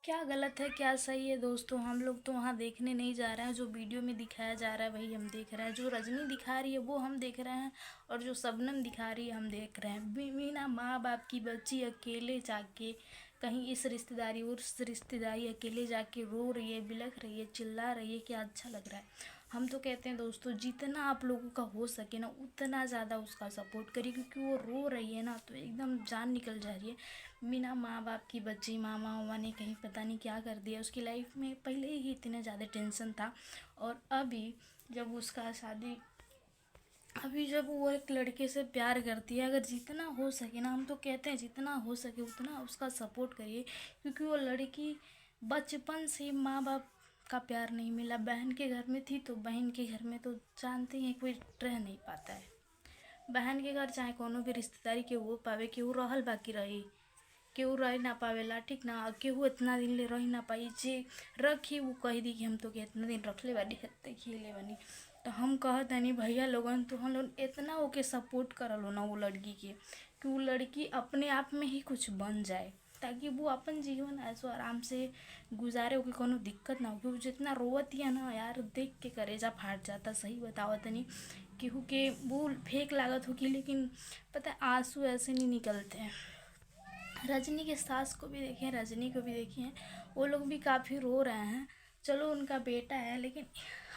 क्या गलत है क्या सही है दोस्तों, हम लोग तो वहाँ देखने नहीं जा रहे हैं। जो वीडियो में दिखाया जा रहा है वही हम देख रहे हैं। जो रजनी दिखा रही है वो हम देख रहे हैं, और जो शबनम दिखा रही है हम देख रहे हैं। बिना माँ बाप की बच्ची अकेले जाके कहीं इस रिश्तेदारी उस रिश्तेदारी अकेले जाके रो रही है, बिलख रही है, चिल्ला रही है, क्या अच्छा लग रहा है। हम तो कहते हैं दोस्तों, जितना आप लोगों का हो सके ना उतना ज़्यादा उसका सपोर्ट करिए, क्योंकि वो रो रही है ना तो एकदम जान निकल जा रही है। बिना माँ बाप की बच्ची, मामा वामा ने कहीं पता नहीं क्या कर दिया उसकी लाइफ में। पहले ही इतना ज़्यादा टेंशन था, और अभी जब उसका शादी, अभी जब वो एक लड़के से प्यार करती है, अगर जितना हो सके ना, हम तो कहते हैं जितना हो सके उतना उसका सपोर्ट करिए। क्योंकि वो लड़की बचपन से माँ बाप का प्यार नहीं मिला। बहन के घर में थी तो बहन के घर में तो जानते हैं कोई रह नहीं पाता है। बहन के घर चाहे कोनो भी रिश्तेदारी केहू पावे, केहू रहल बाकी रही, केहू रह ना पावेला, ठीक ना। केहू इतना दिन ले रह ना पाई, जे रखी वो कह दी कि हम तो के इतना दिन रखले बानी, इतने खिले बानी। तो हम कहत नहीं भैया लोगन, तो हम लोग इतना ओके सपोर्ट करलो ना वो लड़की के, कि वो लड़की अपने आप में ही कुछ बन जाए, ताकि वो अपन जीवन ऐसो आराम से गुजारे, ओके कोनो दिक्कत ना हो। क्योंकि जितना रोवत है ना यार, देख के करेजा फाट जाता। सही बतावत नहीं, केहू के वो फेक लागत होगी, लेकिन पता है आंसू ऐसे नहीं निकलते हैं। रजनी के सास को भी देखे, रजनी को भी देखे हैं, वो लोग भी काफ़ी रो रहे हैं। चलो उनका बेटा है, लेकिन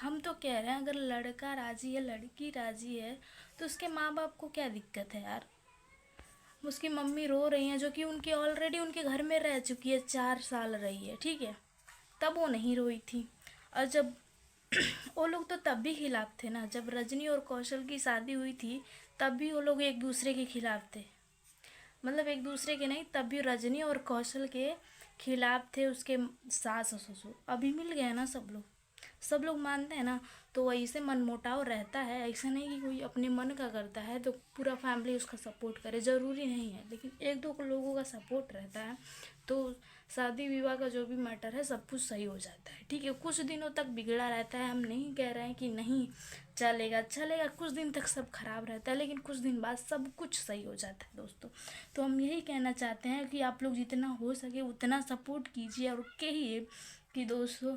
हम तो कह रहे हैं अगर लड़का राजी है, लड़की राजी है, तो उसके माँ बाप को क्या दिक्कत है यार। उसकी मम्मी रो रही हैं, जो कि उनके ऑलरेडी उनके घर में रह चुकी है, 4 साल रही है, ठीक है। तब वो नहीं रोई थी। और जब वो लोग तो तब भी खिलाफ थे ना, जब रजनी और कौशल की शादी हुई थी तब भी वो लोग एक दूसरे के खिलाफ थे। मतलब एक दूसरे के नहीं, तब भी रजनी और कौशल के खिलाफ थे उसके सास और ससुर। अभी मिल गए ना सब लोग, सब लोग मानते हैं ना। तो वैसे मनमुटाव रहता है, ऐसा नहीं कि कोई अपने मन का करता है तो पूरा फैमिली उसका सपोर्ट करे, ज़रूरी नहीं है। लेकिन एक दो लोगों का सपोर्ट रहता है तो शादी विवाह का जो भी मैटर है सब कुछ सही हो जाता है, ठीक है। कुछ दिनों तक बिगड़ा रहता है, हम नहीं कह रहे हैं कि नहीं चलेगा, चलेगा। कुछ दिन तक सब खराब रहता है, लेकिन कुछ दिन बाद सब कुछ सही हो जाता है दोस्तों। तो हम यही कहना चाहते हैं कि आप लोग जितना हो सके उतना सपोर्ट कीजिए, और कहिए कि दोस्तों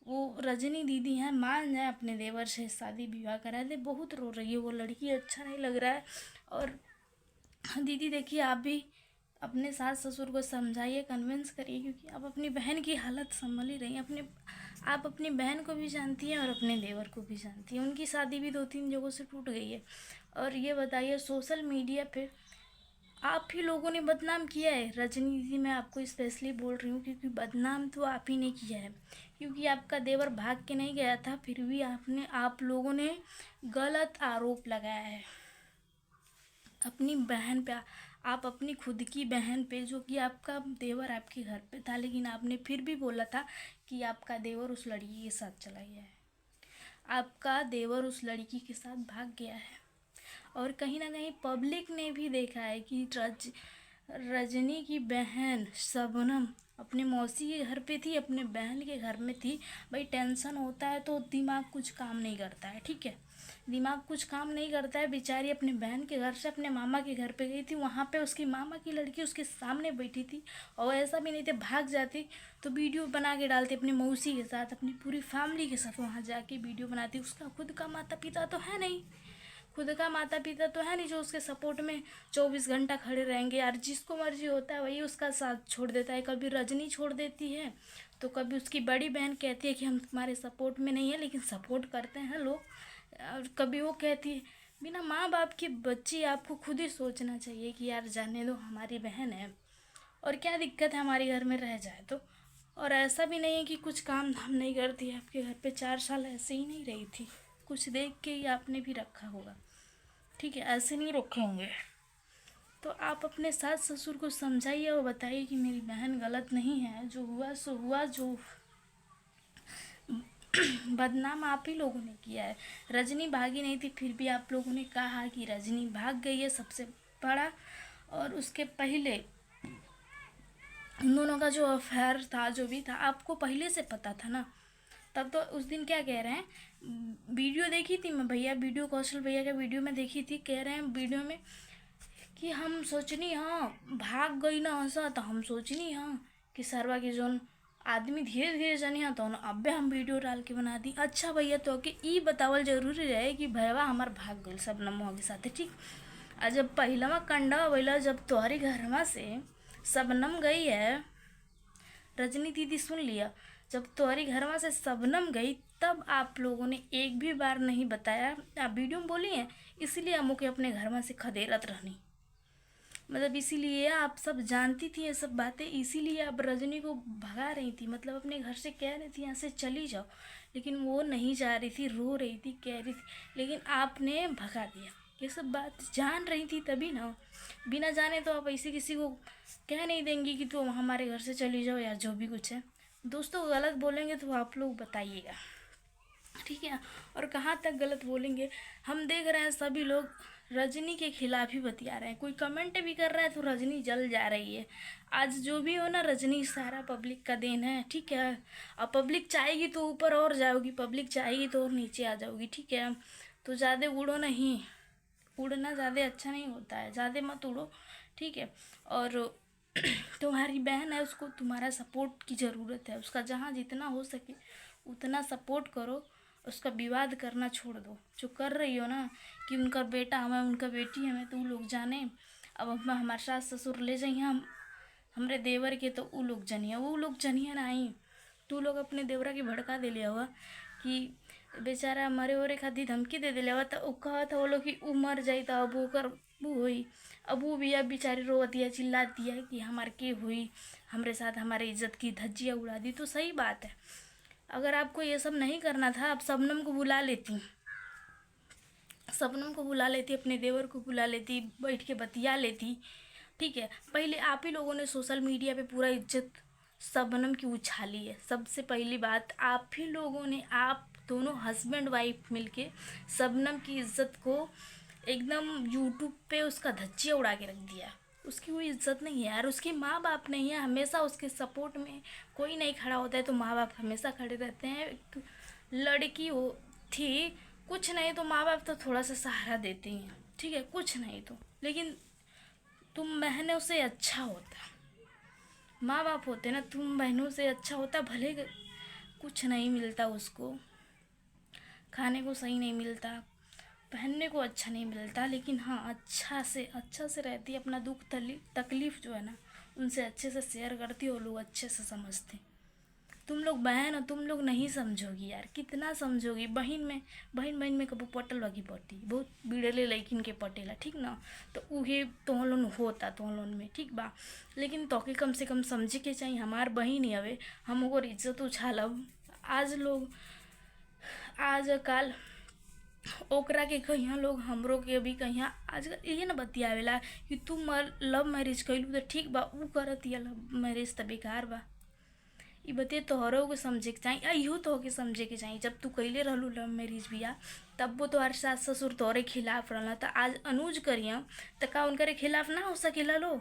वो रजनी दीदी हैं, मान जाए अपने देवर से शादी विवाह करा दे। बहुत रो रही है वो लड़की, अच्छा नहीं लग रहा है। और दीदी देखिए, आप भी अपने सास ससुर को समझाइए, कन्विंस करिए, क्योंकि आप अपनी बहन की हालत संभल ही रही हैं। आप अपनी बहन को भी जानती हैं और अपने देवर को भी जानती हैं। उनकी शादी भी 2-3 जगहों से टूट गई है। और ये बताइए, सोशल मीडिया पे आप ही लोगों ने बदनाम किया है। रजनी दीदी, मैं आपको स्पेशली बोल रही हूँ, क्योंकि बदनाम तो आप ही ने किया है। क्योंकि आपका देवर भाग के नहीं गया था, फिर भी आप लोगों ने गलत आरोप लगाया है अपनी बहन पे। आप अपनी खुद की बहन पे, जो कि आपका देवर आपके घर पे था, लेकिन आपने फिर भी बोला था कि आपका देवर उस लड़की के साथ चला गया है। आपका देवर उस लड़की के साथ भाग गया है। और कहीं ना कहीं पब्लिक ने भी देखा है कि रजनी की बहन शबनम अपने मौसी के घर पे थी, अपने बहन के घर में थी। भाई टेंशन होता है तो दिमाग कुछ काम नहीं करता है, ठीक है। दिमाग कुछ काम नहीं करता है। बेचारी अपने बहन के घर से अपने मामा के घर पे गई थी, वहाँ पे उसकी मामा की लड़की उसके सामने बैठी थी। और ऐसा भी नहीं थे भाग जाती तो वीडियो बना के डालती अपनी मौसी के साथ, अपनी पूरी फैमिली के साथ वहाँ जाके वीडियो बनाती। उसका खुद का माता पिता तो है नहीं, खुद का माता पिता तो है नहीं जो उसके सपोर्ट में 24 घंटा खड़े रहेंगे। यार जिसको मर्जी होता है वही उसका साथ छोड़ देता है। कभी रजनी छोड़ देती है, तो कभी उसकी बड़ी बहन कहती है कि हम तुम्हारे सपोर्ट में नहीं है, लेकिन सपोर्ट करते हैं लोग। और कभी वो कहती है, बिना माँ बाप की बच्ची, आपको खुद ही सोचना चाहिए कि यार जाने दो, हमारी बहन है और क्या दिक्कत है हमारे घर में रह जाए तो। और ऐसा भी नहीं है कि कुछ काम धाम नहीं करती है, आपके घर पे 4 साल ऐसे ही नहीं रही थी, कुछ देख के ही आपने भी रखा होगा, ठीक है। ऐसे नहीं रखे होंगे। तो आप अपने सास ससुर को समझाइए और बताइए कि मेरी बहन गलत नहीं है, जो हुआ सो हुआ। जो बदनाम आप ही लोगों ने किया है। रजनी भागी नहीं थी, फिर भी आप लोगों ने कहा कि रजनी भाग गई है, सबसे बड़ा। और उसके पहले उन दोनों का जो अफेयर था, जो भी था, आपको पहले से पता था ना। तब तो उस दिन क्या कह रहे हैं, वीडियो देखी थी मैं भैया, वीडियो कौशल भैया का वीडियो में देखी थी, कह रहे हैं वीडियो में कि हम सोचनी हाँ भाग गई ना, ऐसा तो हम सोचनी हाँ कि सरवा की जोन आदमी धीरे धीरे जनिया तो अबे हम वीडियो डाल के बना दी। अच्छा भैया तो कि ई बतावल जरूरी रहे कि भैया हमार भाग गई शबनम के साथ, ठीक। आ जब पहलवा कंडा वैला जब तोहरी घरवा से शबनम गई है, रजनी दीदी सुन लिया, जब तुम्हारी घरवा से शबनम गई तब आप लोगों ने एक भी बार नहीं बताया। आप वीडियो में बोली हैं इसीलिए अमू के अपने घरवा से खदेरत रहनी, मतलब इसीलिए आप सब जानती थी ये सब बातें, इसीलिए आप रजनी को भगा रही थी, मतलब अपने घर से कह रही थी यहाँ से चली जाओ, लेकिन वो नहीं जा रही थी, रो रही थी, कह रही थी, लेकिन आपने भगा दिया। ये सब बात जान रही थी तभी ना, बिना जाने तो आप ऐसे किसी को कह नहीं देंगी कि तुम हमारे घर से चली जाओ या जो भी कुछ है। दोस्तों गलत बोलेंगे तो आप लोग बताइएगा, ठीक है। और कहाँ तक गलत बोलेंगे, हम देख रहे हैं सभी लोग रजनी के खिलाफ ही बतिया रहे हैं, कोई कमेंट भी कर रहा है तो रजनी जल जा रही है। आज जो भी हो ना, रजनी सारा पब्लिक का देन है, ठीक है। अब पब्लिक चाहेगी तो ऊपर और जाओगी, पब्लिक चाहेगी तो और नीचे आ जाओगी, ठीक है। तो ज़्यादा उड़ो नहीं, उड़ना ज़्यादा अच्छा नहीं होता है, ज़्यादा मत उड़ो, ठीक है। और तुम्हारी बहन है, उसको तुम्हारा सपोर्ट की ज़रूरत है, उसका जहाँ जितना हो सके उतना सपोर्ट करो, उसका विवाद करना छोड़ दो। जो कर रही हो ना कि उनका बेटा हमें, उनका बेटी हमें, तो वो लोग जाने। अब हम हमारे सास ससुर ले जाइए हम हमरे देवर के, तो वो लोग जनिए, वो लोग जनिए नहीं। तू लोग अपने देवरा की भड़का दे लिया हुआ कि बेचारा मरे ओरे खातिर धमकी दे दिले हुआ, तो कहा था वो लोग कि ऊ मर जाई तो अब ओकर वो हुई। अब वो भी अब बेचारी रोवती है, चिल्लाती है कि हमार के हुई, हमरे साथ हमारे इज्जत की धज्जियाँ उड़ा दी। तो सही बात है, अगर आपको ये सब नहीं करना था आप शबनम को बुला लेती, शबनम को बुला लेती, अपने देवर को बुला लेती, बैठ के बतिया लेती, ठीक है। पहले आप ही लोगों ने सोशल मीडिया पे पूरा इज्जत शबनम की उछाली है। सबसे पहली बात आप ही लोगों ने, आप दोनों हस्बैंड वाइफ मिलके शबनम की इज्जत को एकदम यूट्यूब पे उसका धज्जिया उड़ा के रख दिया। उसकी कोई इज्जत नहीं है यार, उसके माँ बाप नहीं है, हमेशा उसके सपोर्ट में कोई नहीं खड़ा होता है तो माँ बाप हमेशा खड़े रहते हैं। एक लड़की हो थी, कुछ नहीं तो माँ बाप तो थोड़ा सा सहारा देते ही हैं, ठीक है, कुछ नहीं तो, लेकिन तुम बहनों से अच्छा होता, माँ बाप होते ना, तुम बहनों से अच्छा होता। भले कुछ नहीं मिलता उसको, खाने को सही नहीं मिलता, पहनने को अच्छा नहीं मिलता, लेकिन हाँ अच्छा से रहती, अपना दुख तकलीफ़ जो है ना उनसे अच्छे से शेयर करती और लोग अच्छे से समझते। तुम लोग बहन हो, तुम लोग नहीं समझोगी यार, कितना समझोगी। बहन में कबू पटल लगी पटी, बहुत बिड़ले लैकिन के पटेला, ठीक ना। तो उहे तोह लोन होता, तोह लोन में ठीक बा, लेकिन तोके कम से कम समझे के चाहिए हमार बहन ही हवे, हम ओकर इज्जत उछालब। आज काल ओकरा के कहिया लोग, हमरो के भी कहिया आजकल ये ना बतियावेला कि तू लव मैरिज कैलू तो ठीक बा, ऊ करत या लव मैरिज त बेकार बा। ई बतिया तोहरों के समझे के चाहिए, इहो तो के समझे के चाहिए। जब तू कैले रहलू लव मैरिज बिया तब वो तोहर सास ससुर तोहरे खिलाफ रहला, तो आज अनुज करिया तो का उनकरे खिलाफ ना हो सकेला लो।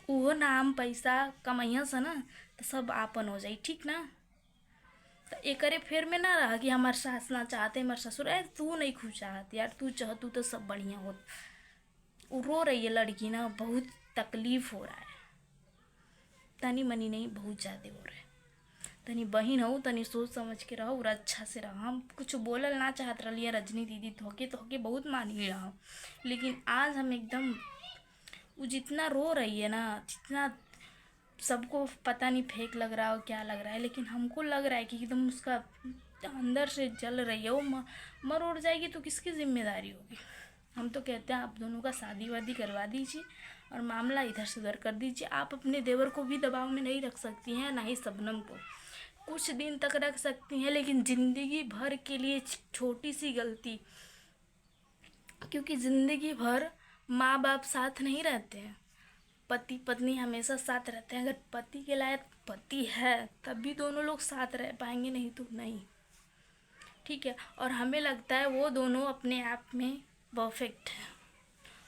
उहो नाम पैसा कमैया से ना तो सब आपन हो जाई, ठीक ना। तो एकरे फेर में ना रहा कि हमार सास ना चाहते, हमार ससुर, अरे तू नहीं खुश चाहत यार, तू चाहतू तो सब बढ़िया होत। वो रो रही है लड़की ना, बहुत तकलीफ हो रहा है, तनी मनी नहीं बहुत ज़्यादा हो रहा है। तनी बहन हो, तनी सोच समझ के रहो और अच्छा से रहो। हम कुछ बोलल ना चाहत रही रजनी दीदी, तोहके बहुत मानी रहा, लेकिन आज हम एकदम, वो जितना रो रही है ना, जितना सबको पता नहीं फेक लग रहा हो क्या लग रहा है, लेकिन हमको लग रहा है कि एकदम उसका अंदर से जल रही है। वो मर उड़ जाएगी तो किसकी जिम्मेदारी होगी। हम तो कहते हैं आप दोनों का शादी वादी करवा दीजिए और मामला इधर से उधर कर दीजिए। आप अपने देवर को भी दबाव में नहीं रख सकती हैं, ना ही शबनम को। कुछ दिन तक रख सकती हैं, लेकिन ज़िंदगी भर के लिए छोटी सी गलती, क्योंकि ज़िंदगी भर माँ बाप साथ नहीं रहते हैं, पति पत्नी हमेशा साथ रहते हैं। अगर पति के लायक पति है तभी दोनों लोग साथ रह पाएंगे, नहीं तो नहीं, ठीक है। और हमें लगता है वो दोनों अपने आप में परफेक्ट है,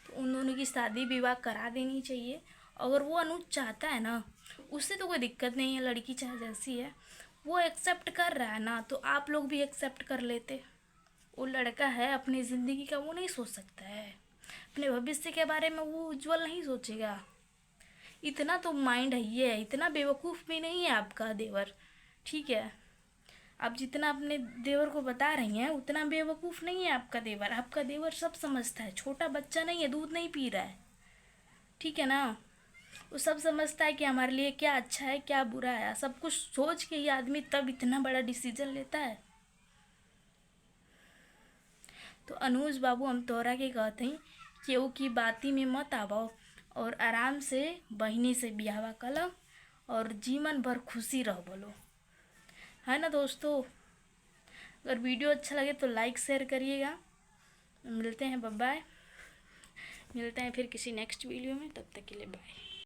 तो उन दोनों की शादी विवाह करा देनी चाहिए। अगर वो अनुज चाहता है ना, उससे तो कोई दिक्कत नहीं है, लड़की चाहे जैसी है, वो एक्सेप्ट कर रहा है ना, तो आप लोग भी एक्सेप्ट कर लेते। वो लड़का है, अपनी ज़िंदगी का वो नहीं सोच सकता है, अपने भविष्य के बारे में वो उज्जवल नहीं सोचेगा इतना तो माइंड है, ये है, इतना बेवकूफ़ भी नहीं है आपका देवर, ठीक है। आप जितना अपने देवर को बता रही हैं उतना बेवकूफ़ नहीं है आपका देवर। आपका देवर सब समझता है, छोटा बच्चा नहीं है, दूध नहीं पी रहा है, ठीक है ना। वो सब समझता है कि हमारे लिए क्या अच्छा है क्या बुरा है, सब कुछ सोच के ही आदमी तब इतना बड़ा डिसीजन लेता है। तो अनुज बाबू, हम तोहरा के कहते हैं केहू की बाती में मत आवो और आराम से बहिनी से बियाहवा कल और जीवन भर खुशी रह बोलो, है ना दोस्तों। अगर वीडियो अच्छा लगे तो लाइक शेयर करिएगा। मिलते हैं, बाय बाय। मिलते हैं फिर किसी नेक्स्ट वीडियो में, तब तक के लिए बाय।